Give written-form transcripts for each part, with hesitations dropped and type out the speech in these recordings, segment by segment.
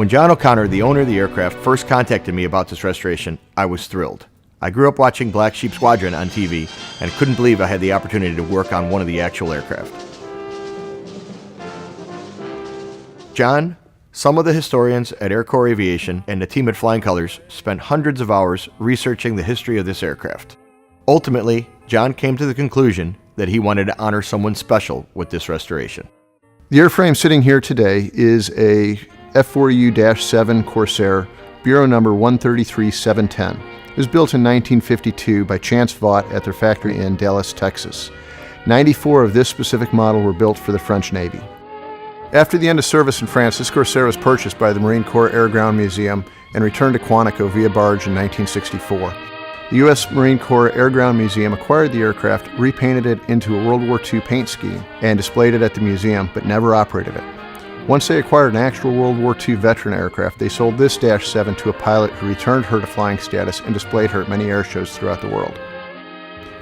When John O'Connor, the owner of the aircraft, first contacted me about this restoration, I was thrilled. I grew up watching Black Sheep Squadron on TV and couldn't believe I had the opportunity to work on one of the actual aircraft. John, some of the historians at Air Corps Aviation, and the team at Flying Colors spent hundreds of hours researching the history of this aircraft. Ultimately, John came to the conclusion that he wanted to honor someone special with this restoration. The airframe sitting here today is a F4U-7 Corsair, bureau number 133710. It was built in 1952 by Chance Vaught at their factory in Dallas, Texas. 94 of this specific model were built for the French Navy. After the end of service in France, this Corsair was purchased by the Marine Corps Air Ground Museum and returned to Quantico via barge in 1964. The U.S. Marine Corps Air Ground Museum acquired the aircraft, repainted it into a World War II paint scheme, and displayed it at the museum, but never operated it. Once they acquired an actual World War II veteran aircraft, they sold this Dash 7 to a pilot who returned her to flying status and displayed her at many air shows throughout the world.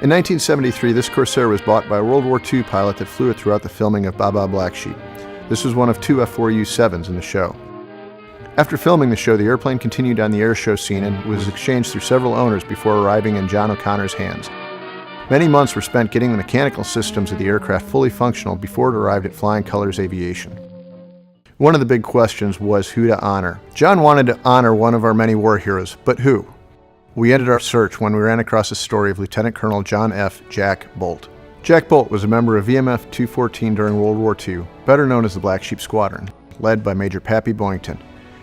In 1973, this Corsair was bought by a World War II pilot that flew it throughout the filming of Baa Baa Black Sheep. This was one of two F4U-7s in the show. After filming the show, the airplane continued on the air show scene and was exchanged through several owners before arriving in John O'Connor's hands. Many months were spent getting the mechanical systems of the aircraft fully functional before it arrived at Flying Colors Aviation. One of the big questions was who to honor. John wanted to honor one of our many war heroes, but who? We ended our search when we ran across the story of Lieutenant Colonel John F. Jack Bolt. Jack Bolt was a member of VMF 214 during World War II, better known as the Black Sheep Squadron, led by Major Pappy Boyington.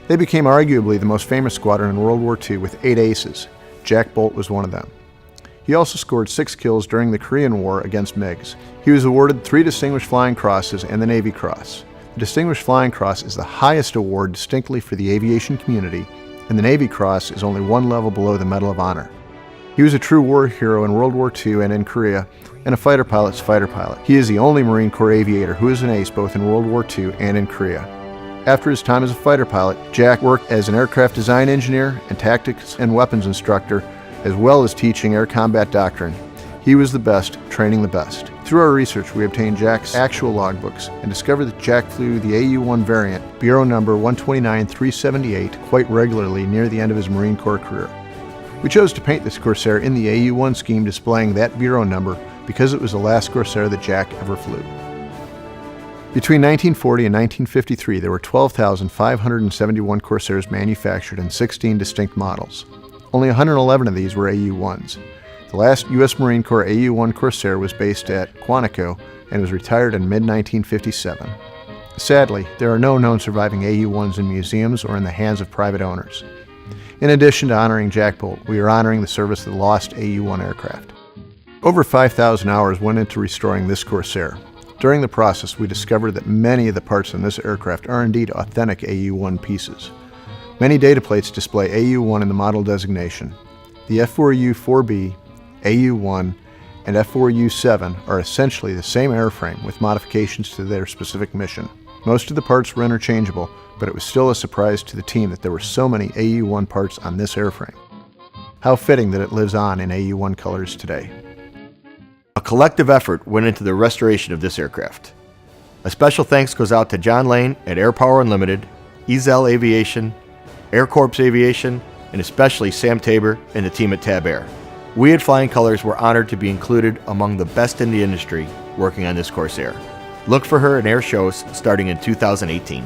They became arguably the most famous squadron in World War II with 8 aces. Jack Bolt was one of them. He also scored 6 kills during the Korean War against MiGs. He was awarded 3 Distinguished Flying Crosses and the Navy Cross. The Distinguished Flying Cross is the highest award distinctly for the aviation community, and the Navy Cross is only one level below the Medal of Honor. He was a true war hero in World War II and in Korea, and a fighter pilot's fighter pilot. He is the only Marine Corps aviator who is an ace both in World War II and in Korea. After his time as a fighter pilot, Jack worked as an aircraft design engineer and tactics and weapons instructor, as well as teaching air combat doctrine. He was the best, training the best. Through our research, we obtained Jack's actual logbooks and discovered that Jack flew the AU-1 variant, bureau number 129378, quite regularly near the end of his Marine Corps career. We chose to paint this Corsair in the AU-1 scheme displaying that bureau number because it was the last Corsair that Jack ever flew. Between 1940 and 1953, there were 12,571 Corsairs manufactured in 16 distinct models. Only 111 of these were AU-1s. The last U.S. Marine Corps AU-1 Corsair was based at Quantico and was retired in mid-1957. Sadly, there are no known surviving AU-1s in museums or in the hands of private owners. In addition to honoring Jack Bolt, we are honoring the service of the lost AU-1 aircraft. Over 5,000 hours went into restoring this Corsair. During the process, we discovered that many of the parts in this aircraft are indeed authentic AU-1 pieces. Many data plates display AU-1 in the model designation. The F4U-4B, AU-1, and F4U-7 are essentially the same airframe with modifications to their specific mission. Most of the parts were interchangeable, but it was still a surprise to the team that there were so many AU-1 parts on this airframe. How fitting that it lives on in AU-1 colors today. A collective effort went into the restoration of this aircraft. A special thanks goes out to John Lane at Air Power Unlimited, Ezel Aviation, Air Corps Aviation, and especially Sam Tabor and the team at Tab Air. We at Flying Colors were honored to be included among the best in the industry working on this Corsair. Look for her in air shows starting in 2018.